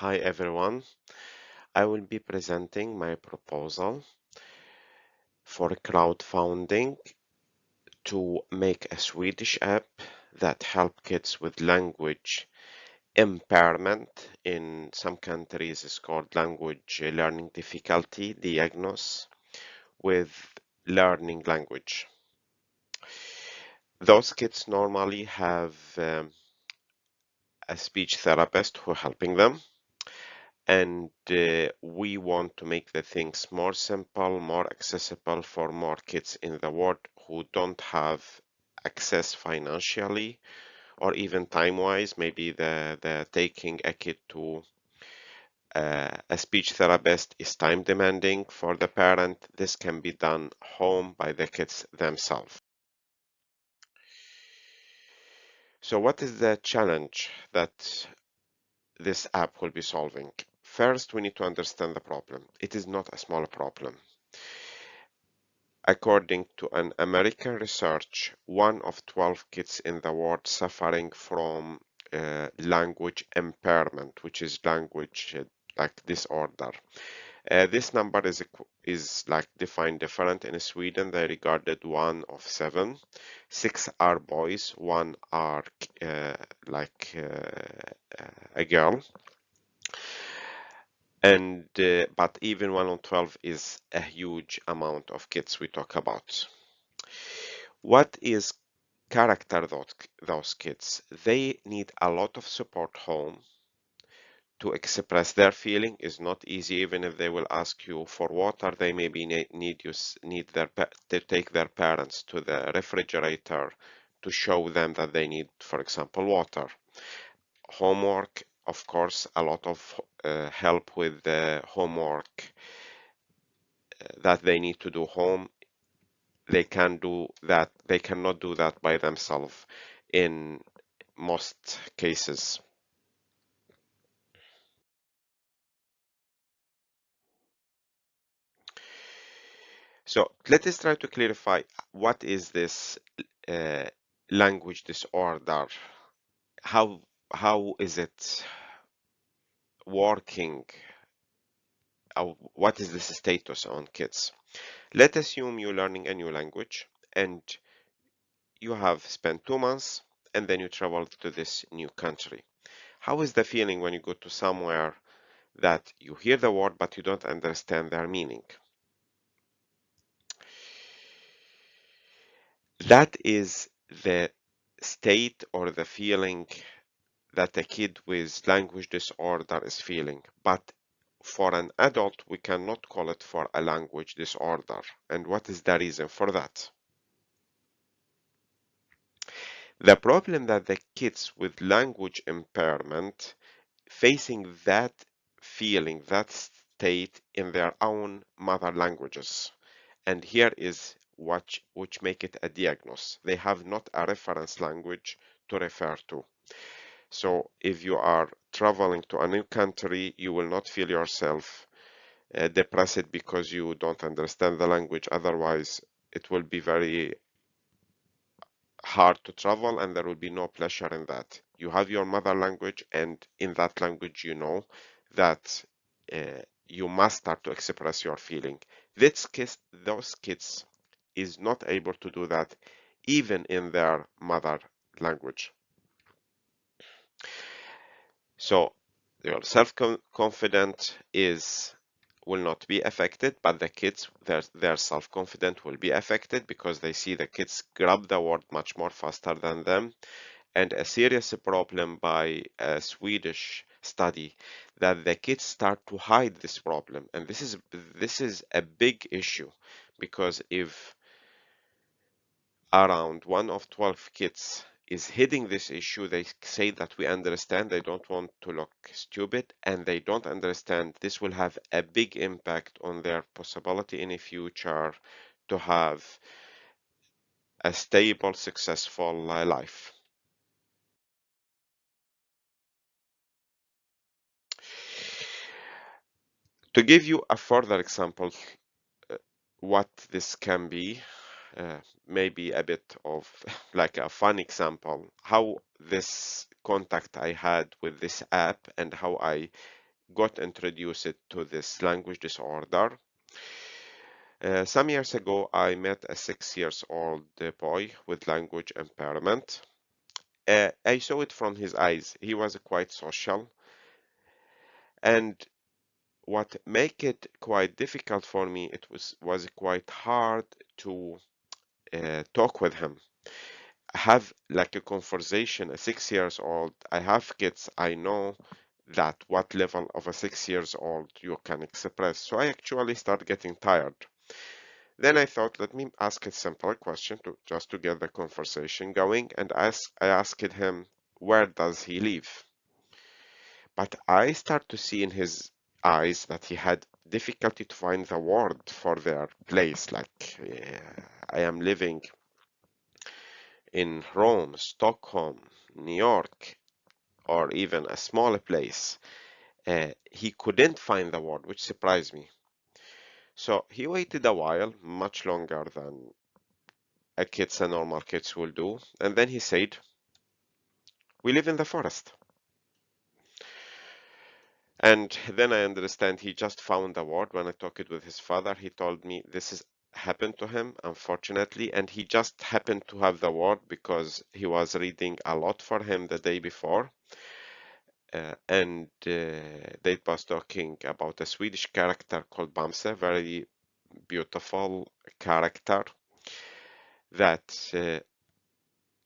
Hi everyone, I will be presenting my proposal for crowdfunding to make a Swedish app that help kids with language impairment. In some countries it's called language learning difficulty diagnosis with learning language. Those kids normally have a speech therapist who helping them, and we want to make the things more simple, more accessible for more kids in the world who don't have access financially or even time-wise. Maybe the taking a kid to a speech therapist is time demanding for the parent. This can be done home by the kids themselves. So what is the challenge that this app will be solving? First, we need to understand the problem. It is not a small problem. According to an American research, 1 of 12 kids in the world suffering from language impairment, which is language like disorder. This number is like defined different in Sweden. They regarded 1 of 7. 6 are boys, 1 are a girl. And but even 1 on 12 is a huge amount of kids we talk about. What is character those kids? They need a lot of support home to express their feeling. Is not easy. Even if they will ask you for water, they maybe need to take their parents to the refrigerator to show them that they need, for example, water. Homework, of course, a lot of help with the homework that they need to do home. They cannot do that by themselves in most cases. So let us try to clarify what is this uh, language disorder. How is it working? What is this status on kids? Let's assume you're learning a new language and you have spent 2 months and then you travel to this new country. How is the feeling when you go to somewhere that you hear the word but you don't understand their meaning? That is the state or the feeling that a kid with language disorder is feeling. But for an adult, we cannot call it for a language disorder. And what is the reason for that? The problem that the kids with language impairment facing that feeling, that state in their own mother languages. And here is which make it a diagnosis. They have not a reference language to refer to. So if you are traveling to a new country, you will not feel yourself depressed because you don't understand the language. Otherwise, it will be very hard to travel and there will be no pleasure in that. You have your mother language, and in that language you know that you must start to express your feeling. Those kids is not able to do that even in their mother language. So your self-confident will not be affected, but the kids, their self-confident will be affected because they see the kids grab the word much more faster than them. And a serious problem by a Swedish study that the kids start to hide this problem. And this is a big issue, because if around 1 of 12 kids is hiding this issue, they say that we understand, they don't want to look stupid, and they don't understand this will have a big impact on their possibility in the future to have a stable, successful life. To give you a further example, what this can be, maybe a bit of like a fun example, how this contact I had with this app and how I got introduced to this language disorder. Some years ago, I met a 6 years old boy with language impairment. I saw it from his eyes. He was quite social, and what make it quite difficult for me, it was quite hard to talk with him, have like a conversation. A 6 years old, I have kids, I know that what level of a 6 years old you can express. So I actually start getting tired. Then I thought, let me ask a simple question to just to get the conversation going, and I asked him, where does he live? But I start to see in his eyes that he had difficulty to find the word for their place. Like, I am living in Rome, Stockholm, New York, or even a smaller place. He couldn't find the word, which surprised me. So he waited a while, much longer than a normal kids will do, and then he said, "We live in the forest." And then I understand he just found the word. When I talked with his father, he told me this is happened to him, unfortunately, and he just happened to have the word because he was reading a lot for him the day before. And they was talking about a Swedish character called Bamse, very beautiful character that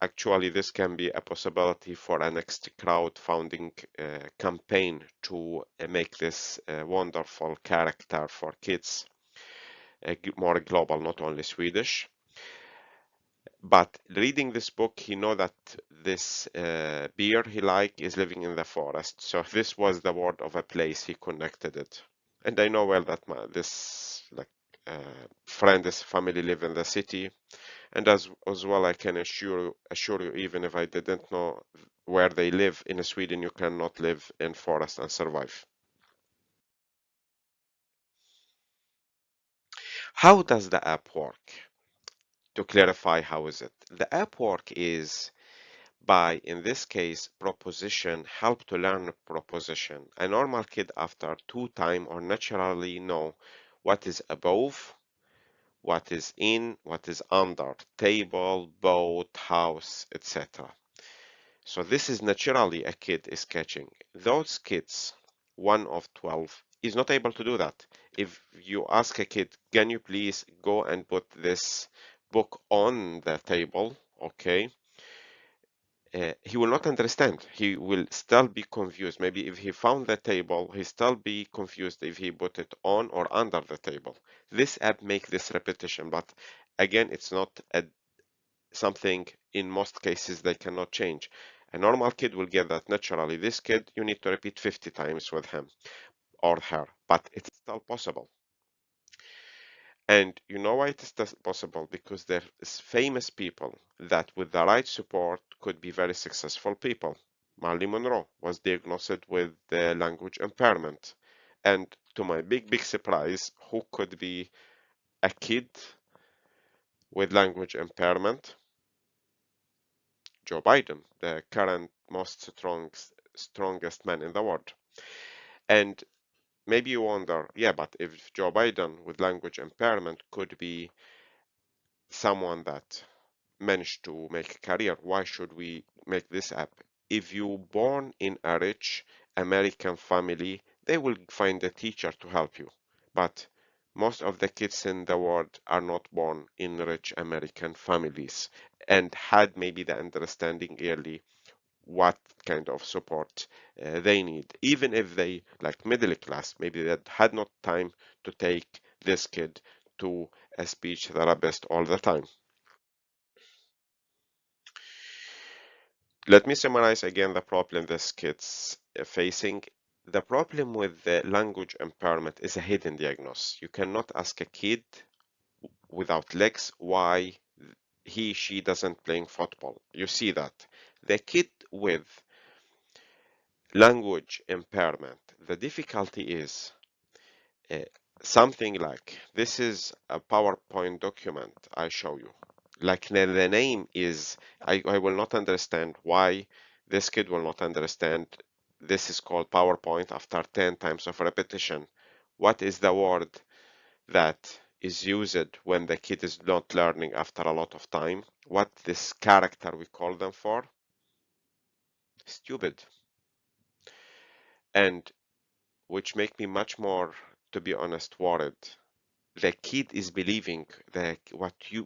actually this can be a possibility for a next crowdfunding campaign to make this wonderful character for kids more global, not only Swedish. But reading this book, he know that this bear he like is living in the forest. So this was the word of a place he connected it. And I know well that this like friend, this family live in the city. And as well, I can assure you, even if I didn't know where they live in Sweden, you cannot live in forest and survive. How does the app work? To clarify, how is it? The app work is by, in this case, proposition, help to learn proposition. A normal kid after 2 time or naturally know what is above, what is in, what is under, table, boat, house, etc. So this is naturally a kid is catching. Those kids, one of 12, is not able to do that. If you ask a kid, can you please go and put this book on the table, okay, he will not understand. He will still be confused. Maybe if he found the table, he still be confused if he put it on or under the table. This app make this repetition, but again, it's not something in most cases they cannot change. A normal kid will get that naturally. This kid, you need to repeat 50 times with him or her, but it's still possible. And you know why it is possible? Because there is famous people that with the right support could be very successful people. Marilyn Monroe was diagnosed with language impairment. And to my big surprise, who could be a kid with language impairment? Joe Biden, the current strongest man in the world. And maybe you wonder, yeah, but if Joe Biden with language impairment could be someone that managed to make a career, why should we make this app? If you born in a rich American family, they will find a teacher to help you. But most of the kids in the world are not born in rich American families and had maybe the understanding early what kind of support they need. Even if they like middle class, maybe they had not time to take this kid to a speech therapist all the time. Let me summarize again the problem this kid's facing. The problem with the language impairment is a hidden diagnosis. You cannot ask a kid without legs why she doesn't playing football. You see that. The kid with language impairment, the difficulty is uh, something like this is a PowerPoint document I show you. Like the name is, I will not understand why this kid will not understand this is called PowerPoint after 10 times of repetition. What is the word that is used when the kid is not learning after a lot of time? What this character we call them for? Stupid. And which make me much more, to be honest, worried. The kid is believing that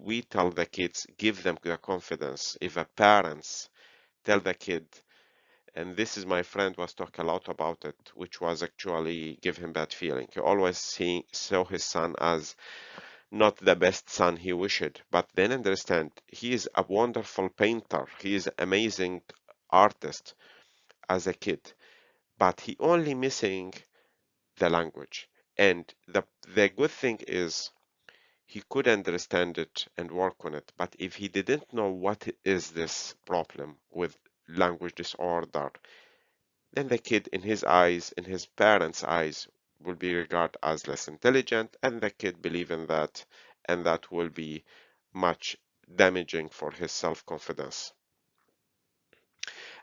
we tell the kids, give them the confidence. If a parents tell the kid, and this is my friend was talking a lot about it, which was actually give him bad feeling. He always saw his son as not the best son he wished, but then understand he is a wonderful painter. He is amazing artist as a kid, but he only missing the language. And the good thing is he could understand it and work on it. But if he didn't know what is this problem with language disorder, then the kid in his eyes, in his parents' eyes, will be regarded as less intelligent, and the kid believe in that, and that will be much damaging for his self-confidence.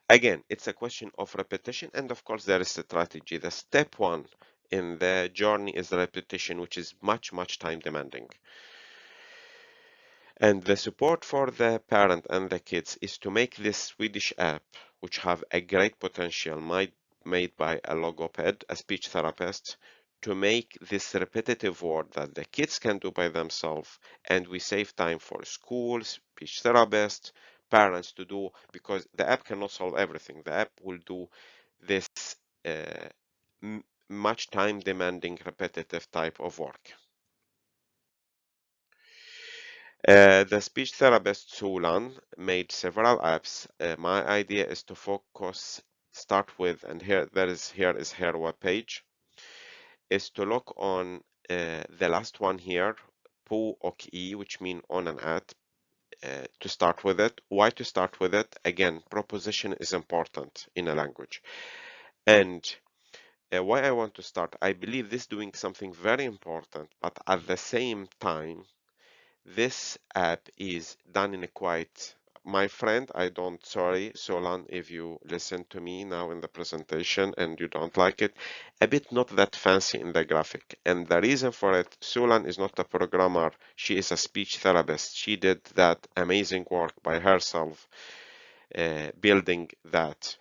Again, it's a question of repetition, and of course there is a strategy. The step one in the journey is the repetition, which is much time demanding. And the support for the parent and the kids is to make this Swedish app, which have a great potential, made by a logoped, a speech therapist, to make this repetitive work that the kids can do by themselves, and we save time for schools, speech therapists, parents to do, because the app cannot solve everything. The app will do this uh, much time demanding repetitive type of work. The speech therapist Sulan made several apps. My idea is to start with, and here is her webpage, is to look on the last one here, Pu och I, which mean on an ad, to start with it. Why to start with it? Again, proposition is important in a language. And why I want to start, I believe this doing something very important, but at the same time, this app is done in a quite, my friend, I don't, sorry, Solan, if you listen to me now in the presentation and you don't like it, a bit not that fancy in the graphic. And the reason for it, Solan is not a programmer, she is a speech therapist. She did that amazing work by herself, building that.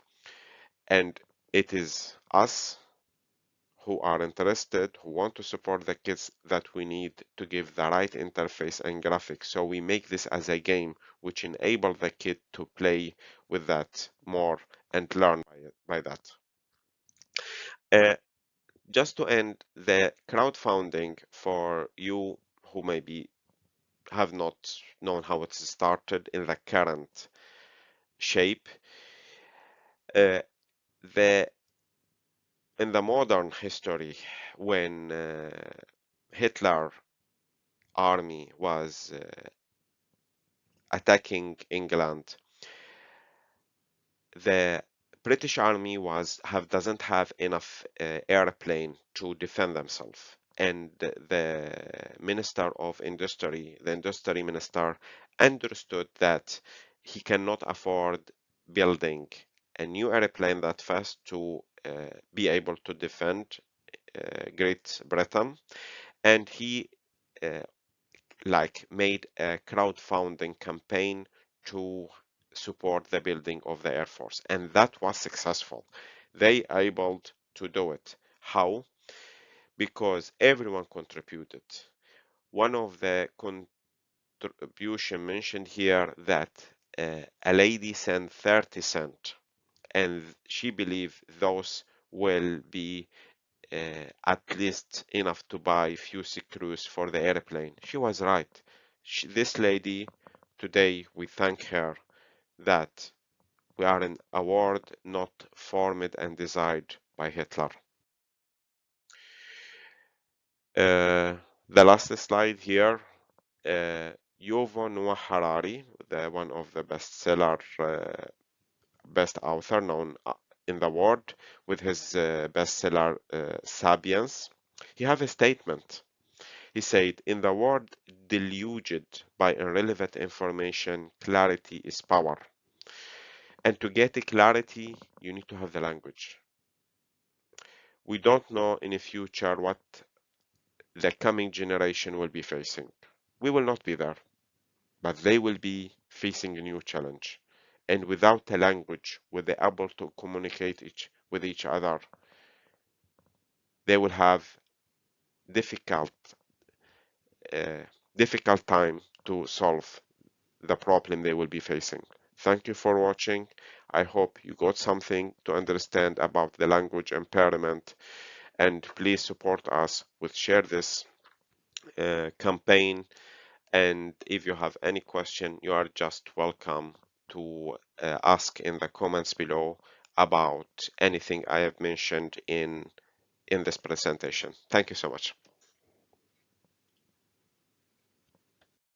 And it is us who are interested, who want to support the kids, that we need to give the right interface and graphics. So we make this as a game which enable the kid to play with that more and learn by that. Just to end, the crowdfunding for you who maybe have not known how it started in the current shape, uh, the in the modern history, when Hitler army was attacking England, the British army doesn't have enough airplane to defend themselves. And the Minister of Industry, the Industry Minister, understood that he cannot afford building a new airplane that fast to be able to defend Great Britain, and he uh, made a crowdfunding campaign to support the building of the Air Force, and that was successful. They able to do it. How? Because everyone contributed. One of the contribution mentioned here that a lady sent 30 cents, and she believed those will be at least enough to buy few screws for the airplane. She was right. This lady, today we thank her that we are in a world not formed and designed by Hitler. The last slide here, Yuval Noah Harari, one of the best author known in the world, with his bestseller *Sapiens*. He have a statement. He said, "In the world deluged by irrelevant information, clarity is power. And to get clarity, you need to have the language." We don't know in the future what the coming generation will be facing. We will not be there, but they will be facing a new challenge. And without a language where they're able to communicate with each other, they will have difficult, uh, difficult time to solve the problem they will be facing. Thank you for watching. I hope you got something to understand about the language impairment, and please support us with share this campaign. And if you have any question, you are just welcome to ask in the comments below about anything I have mentioned in this presentation. Thank you so much.